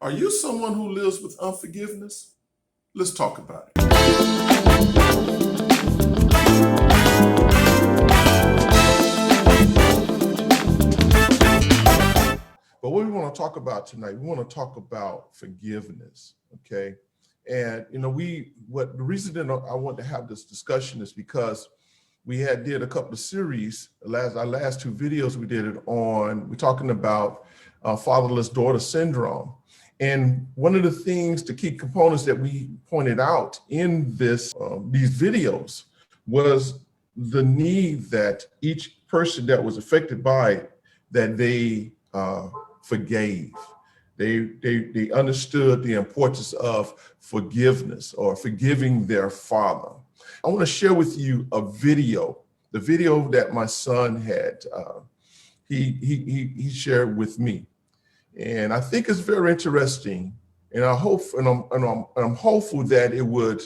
Are you someone who lives with unforgiveness? Let's talk about it. But what we want to talk about tonight, we want to talk about forgiveness, okay? And the reason that I want to have this discussion is because we did a couple of series. Our last two videos we did it on. We're talking about fatherless daughter syndrome. And one of the key components that we pointed out in these videos was the need that each person that was affected by it, that they forgave. They understood the importance of forgiveness or forgiving their father. I want to share with you a video, the video that my son had. He shared with me. And I think it's very interesting, and I'm hopeful that it would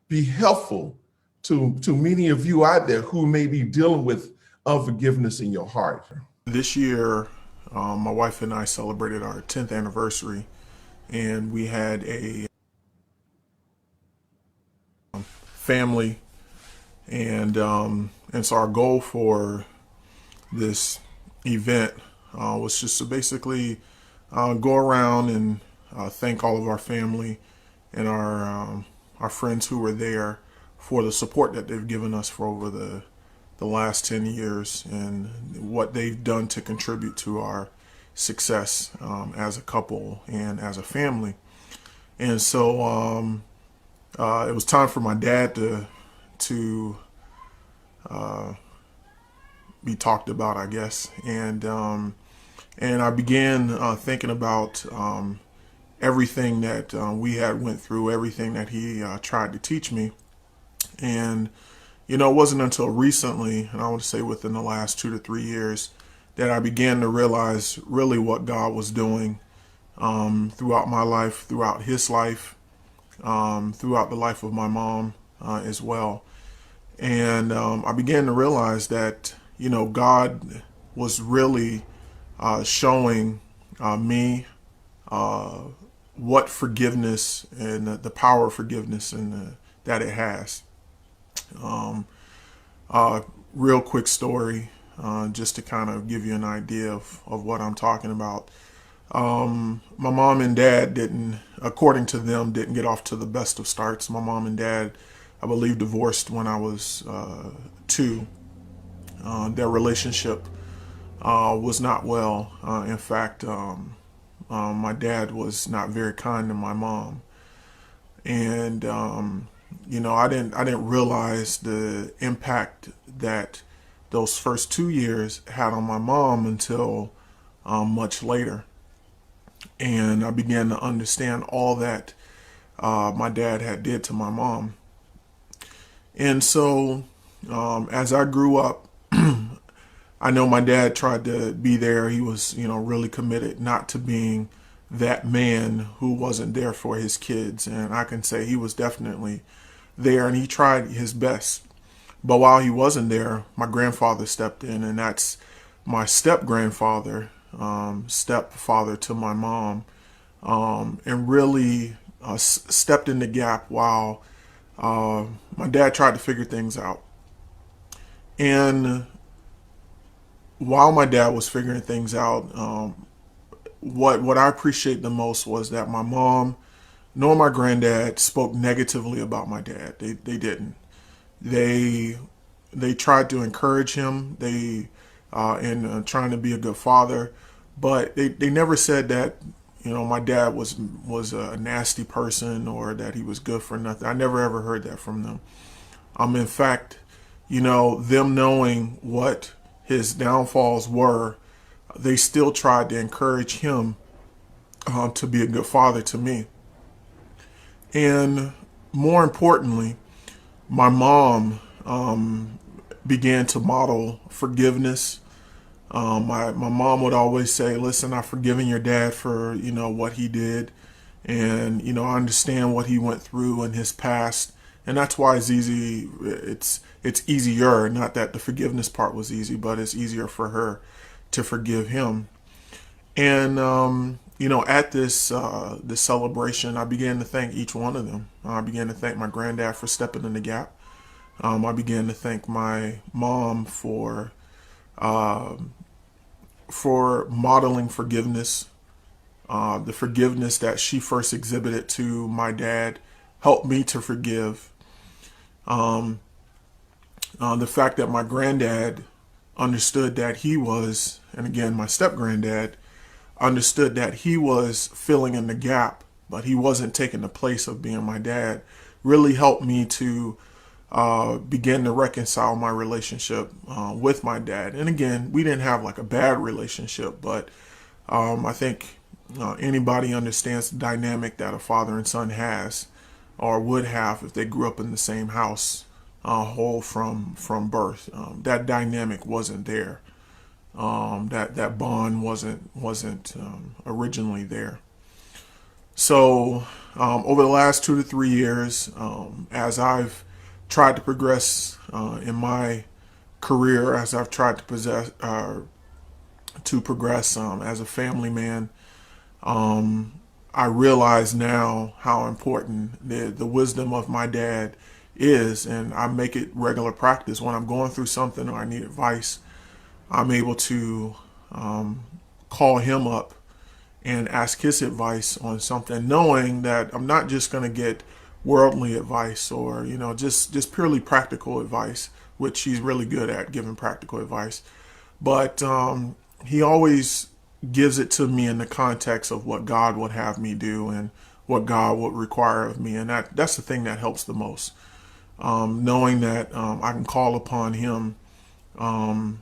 be helpful to many of you out there who may be dealing with unforgiveness in your heart. This year, my wife and I celebrated our 10th anniversary, and we had a family, and so our goal for this event was just to basically go around and thank all of our family and our friends who were there for the support that they've given us for over the last 10 years and what they've done to contribute to our success as a couple and as a family. And so it was time for my dad to be talked about, I guess. And I began thinking about everything that we had went through, everything that he tried to teach me. And it wasn't until recently, and I would say within the last 2 to 3 years, that I began to realize really what God was doing throughout my life, throughout his life, throughout the life of my mom as well. And I began to realize that, God was really showing me what forgiveness and the power of forgiveness and that it has. Real quick story, just to kind of give you an idea of what I'm talking about. My mom and dad according to them, didn't get off to the best of starts. My mom and dad, I believe, divorced when I was 2. Their relationship was not well. In fact, my dad was not very kind to my mom, and I didn't realize the impact that those first 2 years had on my mom until much later. And I began to understand all that my dad had did to my mom. And so as I grew up, I know my dad tried to be there. He was, really committed not to being that man who wasn't there for his kids. And I can say he was definitely there, and he tried his best. But while he wasn't there, my grandfather stepped in, and that's my step-grandfather, stepfather to my mom, and really stepped in the gap while my dad tried to figure things out. And while my dad was figuring things out, what I appreciate the most was that my mom nor my granddad spoke negatively about my dad. They didn't. They tried to encourage him. They in trying to be a good father, but they never said that my dad was a nasty person or that he was good for nothing. I never ever heard that from them. In fact, them knowing what his downfalls were, they still tried to encourage him to be a good father to me. And more importantly, my mom began to model forgiveness. My mom would always say, "Listen, I've forgiven your dad for what he did, and I understand what he went through in his past, and that's why it's easy. It's easier. Not that the forgiveness part was easy, but it's easier for her to forgive him." And at this celebration, I began to thank each one of them. I began to thank my granddad for stepping in the gap. I began to thank my mom for modeling forgiveness. The forgiveness that she first exhibited to my dad helped me to forgive. The fact that my granddad understood that he was, and again, my step granddad understood that he was filling in the gap, but he wasn't taking the place of being my dad, really helped me to begin to reconcile my relationship with my dad. And again, we didn't have like a bad relationship, but I think anybody understands the dynamic that a father and son has or would have if they grew up in the same house, whole from birth. That dynamic wasn't there. That bond wasn't originally there. So over the last 2 to 3 years, as I've tried to progress in my career, as I've tried to progress as a family man, I realize now how important the wisdom of my dad is, and I make it regular practice when I'm going through something or I need advice. I'm able to call him up and ask his advice on something, knowing that I'm not just going to get worldly advice or just purely practical advice, which he's really good at giving practical advice. But he always gives it to me in the context of what God would have me do and what God would require of me, and that's the thing that helps the most. Knowing that I can call upon him, when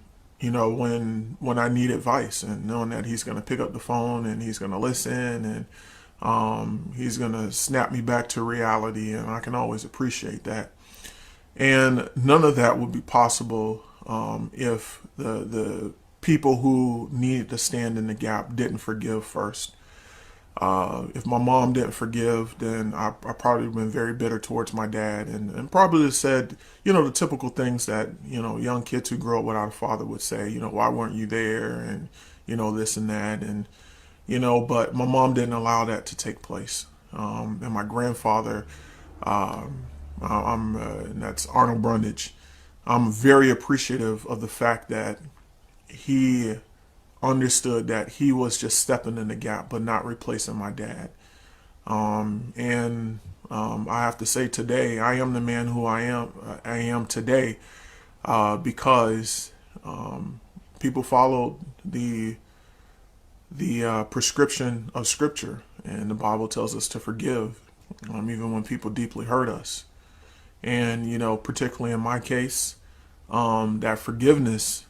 I need advice, and knowing that he's going to pick up the phone and he's going to listen and he's going to snap me back to reality, and I can always appreciate that. And none of that would be possible if the people who needed to stand in the gap didn't forgive first. If my mom didn't forgive, then I probably would have been very bitter towards my dad and probably said, the typical things that, young kids who grow up without a father would say, why weren't you there? And, this and that. And, but my mom didn't allow that to take place. And my grandfather, and that's Arnold Brundage. I'm very appreciative of the fact that he understood that he was just stepping in the gap, but not replacing my dad. And I have to say today, I am the man who I am today because people followed the prescription of Scripture, and the Bible tells us to forgive, even when people deeply hurt us. And particularly in my case, that forgiveness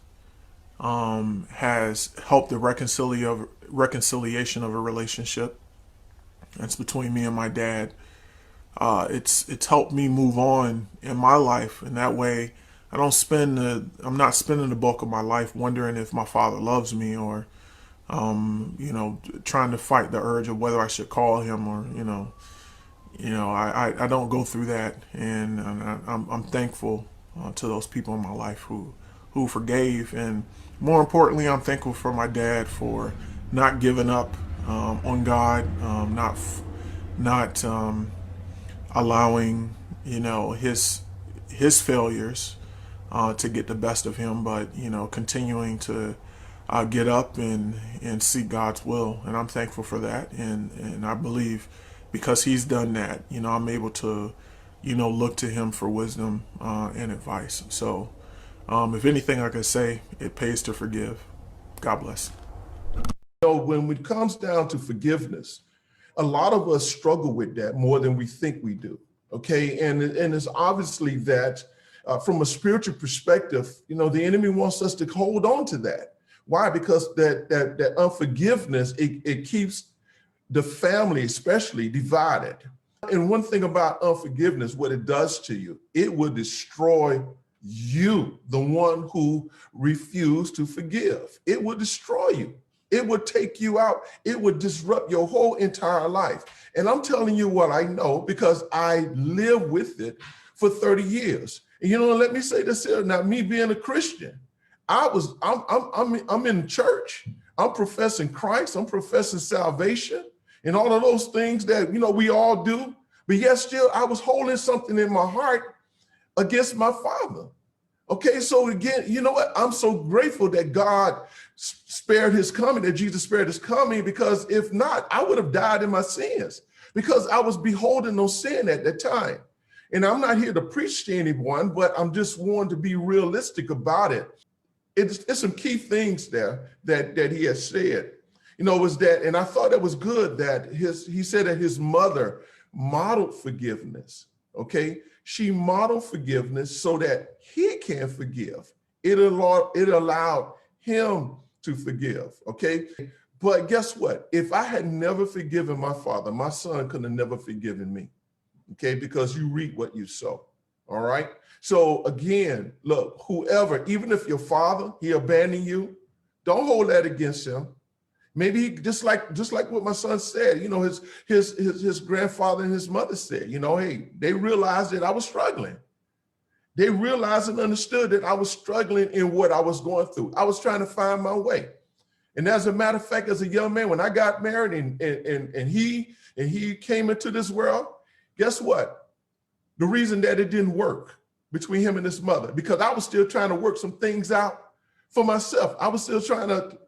has helped the reconciliation of a relationship that's between me and my dad. It's helped me move on in my life, and that way I'm not spending the bulk of my life wondering if my father loves me or trying to fight the urge of whether I should call him or I don't go through that, and I'm thankful to those people in my life who forgave. And more importantly, I'm thankful for my dad for not giving up on God, not allowing his failures to get the best of him, but continuing to get up and seek God's will. And I'm thankful for that, and I believe because he's done that, I'm able to look to him for wisdom and advice. So if anything I could say, it pays to forgive. God bless. When it comes down to forgiveness, a lot of us struggle with that more than we think we do. Okay, and it's obviously that from a spiritual perspective, the enemy wants us to hold on to that. Why? Because that unforgiveness, it keeps the family especially divided. And one thing about unforgiveness, what it does to you, it will destroy you, the one who refused to forgive. It will destroy you. It would take you out. It would disrupt your whole entire life. And I'm telling you what I know because I live with it for 30 years. And let me say this here. Now, me being a Christian, I'm in church. I'm professing Christ. I'm professing salvation and all of those things that, we all do. But yet still, I was holding something in my heart against my father. Okay, so again, you know what? I'm so grateful that God spared his coming, that Jesus spared his coming, because if not, I would have died in my sins because I was beholding no sin at that time. And I'm not here to preach to anyone, but I'm just wanting to be realistic about it. It's some key things there that he has said. Was that, and I thought that was good that he said that his mother modeled forgiveness. Okay, she modeled forgiveness so that he can forgive. It allowed him to forgive. Okay, but guess what? If I had never forgiven my father, my son could have never forgiven me. Okay, because you reap what you sow. All right. So again, look, whoever, even if your father, he abandoned you, don't hold that against him. Maybe just like what my son said, his grandfather and his mother said, hey, they realized that I was struggling. They realized and understood that I was struggling in what I was going through. I was trying to find my way. And as a matter of fact, as a young man, when I got married and he came into this world, guess what? The reason that it didn't work between him and his mother, because I was still trying to work some things out for myself. I was still trying to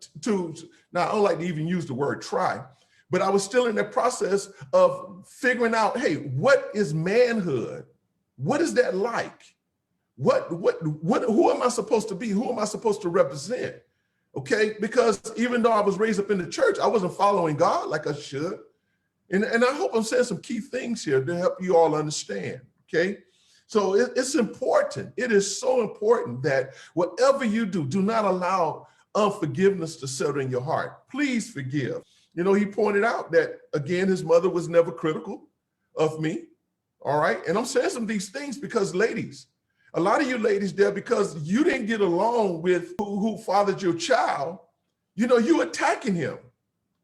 now I don't like to even use the word try, but I was still in the process of figuring out, hey, what is manhood? What is that like? Who am I supposed to be? Who am I supposed to represent? Okay, because even though I was raised up in the church, I wasn't following God like I should. And I hope I'm saying some key things here to help you all understand. Okay, so it's important. It is so important that whatever you do, do not allow unforgiveness to settle in your heart. Please forgive. He pointed out that, again, his mother was never critical of me. All right. And I'm saying some of these things because, ladies, a lot of you ladies there, because you didn't get along with who fathered your child, you attacking him,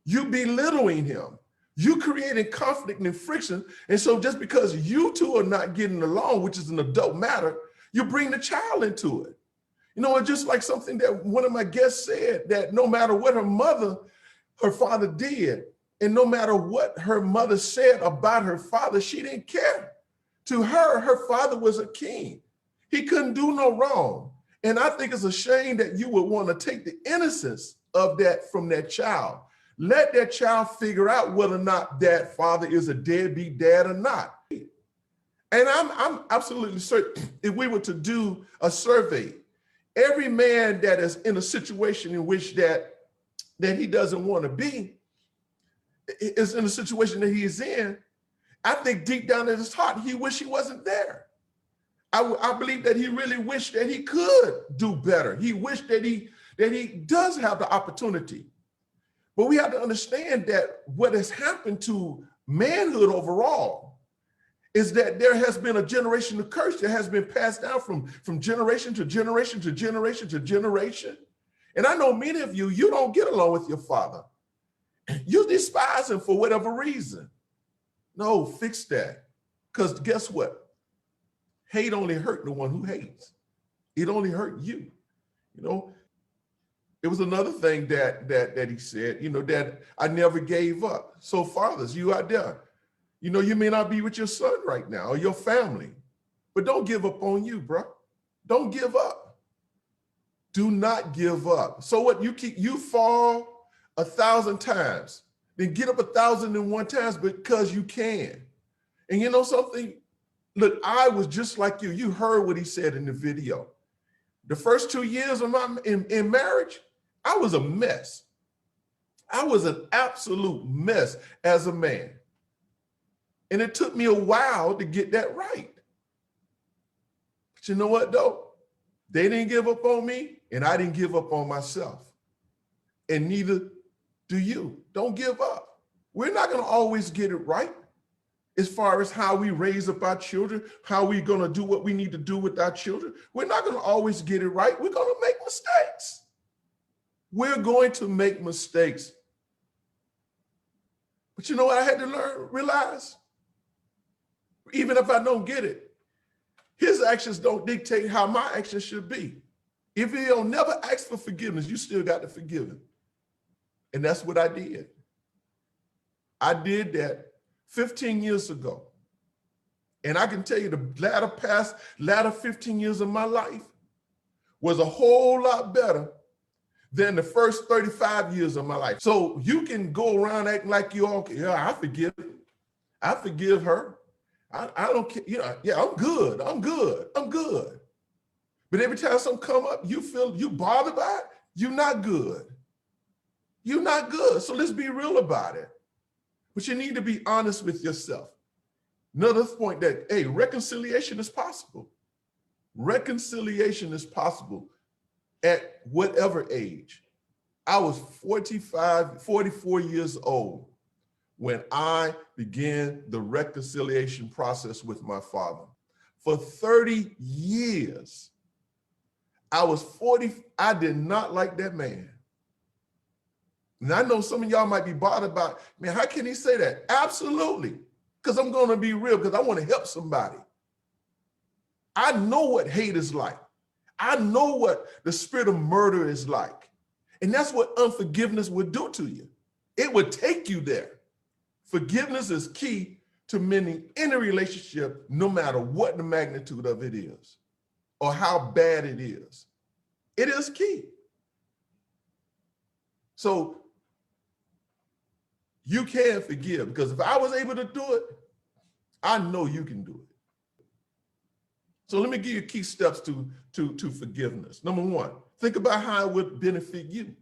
you belittling him. You created conflict and friction. And so just because you two are not getting along, which is an adult matter, you bring the child into it. It's just like something that one of my guests said, that no matter what her father did, and no matter what her mother said about her father, she didn't care. To her, her father was a king. He couldn't do no wrong. And I think it's a shame that you would want to take the innocence of that from that child. Let that child figure out whether or not that father is a deadbeat dad or not. And I'm absolutely certain if we were to do a survey, every man that is in a situation in which that he doesn't want to be is in a situation that he is in, I think deep down in his heart, he wished he wasn't there. I believe that he really wished that he could do better. He wished that he does have the opportunity. But we have to understand that what has happened to manhood overall is that there has been a generational curse that has been passed down from generation to generation to generation to generation. And I know many of you don't get along with your father. You despise him for whatever reason. No, fix that. Because guess what? Hate only hurt the one who hates. It only hurt you. It was another thing that he said, that I never gave up. So fathers, you out there, you may not be with your son right now or your family, but don't give up on you, bro. Don't give up. Do not give up. So what, you fall 1,000 times, then get up 1,001 times because you can. And something, look, I was just like you. You heard what he said in the video. The first 2 years of my in marriage, I was a mess. I was an absolute mess as a man. And it took me a while to get that right. But you know what, though? They didn't give up on me, and I didn't give up on myself. And neither do you. Don't give up. We're not going to always get it right as far as how we raise up our children, how we're going to do what we need to do with our children. We're not going to always get it right. We're going to make mistakes. We're going to make mistakes. But you know what I had to realize? Even if I don't get it, his actions don't dictate how my actions should be. If he don't never ask for forgiveness, you still got to forgive him. And that's what I did. I did that 15 years ago. And I can tell you the latter 15 years of my life was a whole lot better than the first 35 years of my life. So you can go around acting like you all, yeah, I forgive her. I don't care, yeah, I'm good. But every time something come up, you feel you bothered by it, you're not good. You're not good. So let's be real about it. But you need to be honest with yourself. Another point that, hey, reconciliation is possible. Reconciliation is possible at whatever age. I was 44 years old when I began the reconciliation process with my father. For 30 years, I was 40. I did not like that man. And I know some of y'all might be bothered about, man, how can he say that? Absolutely. Because I'm going to be real, because I want to help somebody. I know what hate is like. I know what the spirit of murder is like. And that's what unforgiveness would do to you. It would take you there. Forgiveness is key to mending any relationship, no matter what the magnitude of it is or how bad it is. It is key. So you can forgive, because if I was able to do it, I know you can do it. So let me give you key steps to forgiveness. Number one, think about how it would benefit you.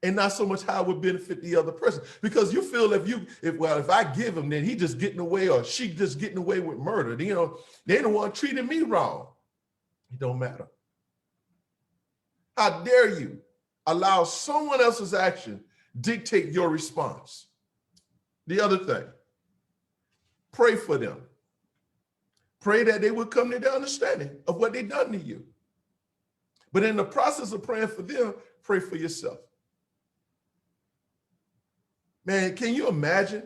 And not so much how it would benefit the other person. Because you feel if I give him, then he just getting away or she just getting away with murder. They the one treating me wrong. It don't matter. How dare you allow someone else's action dictate your response? The other thing, pray for them. Pray that they would come to the understanding of what they've done to you. But in the process of praying for them, pray for yourself. Man, can you imagine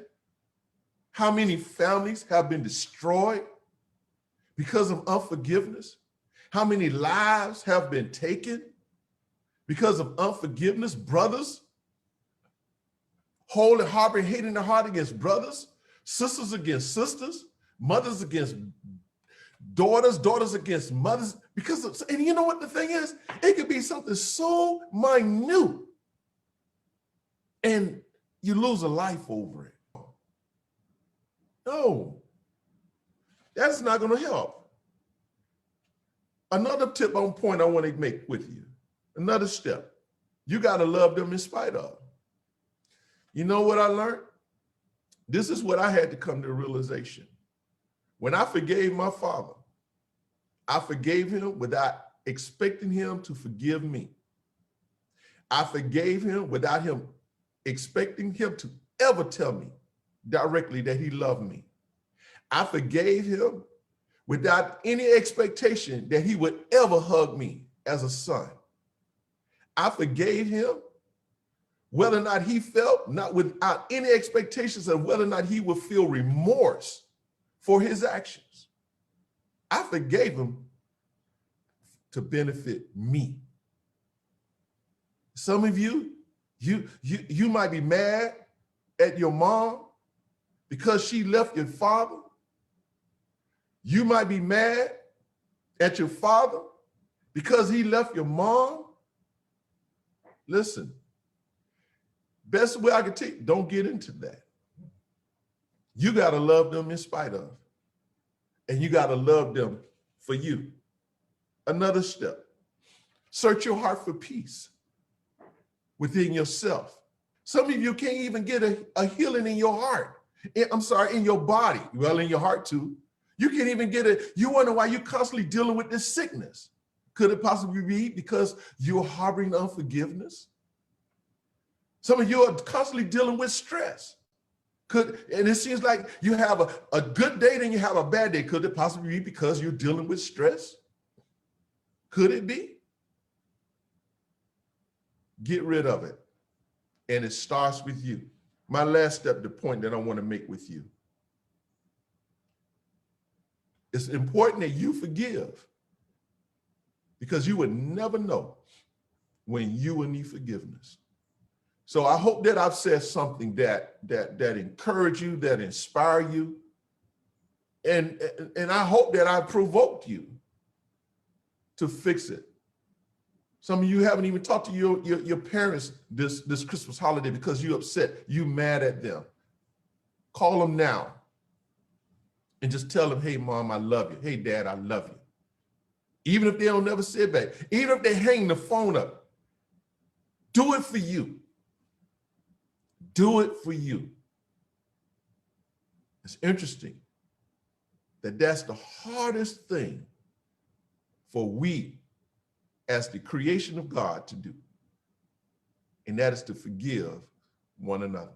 how many families have been destroyed because of unforgiveness? How many lives have been taken because of unforgiveness? Brothers holding, harboring hate in their heart against brothers, sisters against sisters, mothers against daughters, daughters against mothers. And you know what the thing is? It could be something so minute, and you lose a life over it. No, that's not going to help. Another tip on point I want to make with you, another step, you got to love them in spite of. You know what I learned? This is what I had to come to the realization. When I forgave my father, I forgave him without expecting him to forgive me. I forgave him without him expecting him to ever tell me directly that he loved me. I forgave him without any expectation that he would ever hug me as a son. I forgave him whether or not he felt, not without any expectations of whether or not he would feel remorse for his actions. I forgave him to benefit me. Some of you might be mad at your mom because she left your father. You might be mad at your father because he left your mom. Listen, best way I can take, don't get into that. You got to love them in spite of, and you got to love them for you. Another step, search your heart for peace within yourself. Some of you can't even get a healing in your heart. In your body. Well, in your heart too. You can't even get it. You wonder why you're constantly dealing with this sickness. Could it possibly be because you're harboring unforgiveness? Some of you are constantly dealing with stress. And it seems like you have a good day, then you have a bad day. Could it possibly be because you're dealing with stress? Could it be? Get rid of it. And it starts with you. My last step, the point that I want to make with you. It's important that you forgive, because you would never know when you will need forgiveness. So I hope that I've said something that encourage you, that inspire you. And I hope that I provoked you to fix it. Some of you haven't even talked to your parents this Christmas holiday because you're upset, you mad at them. Call them now and just tell them, hey, Mom, I love you. Hey, Dad, I love you. Even if they don't never say it back, even if they hang the phone up, do it for you. Do it for you. It's interesting that that's the hardest thing for we as the creation of God to do. And that is to forgive one another.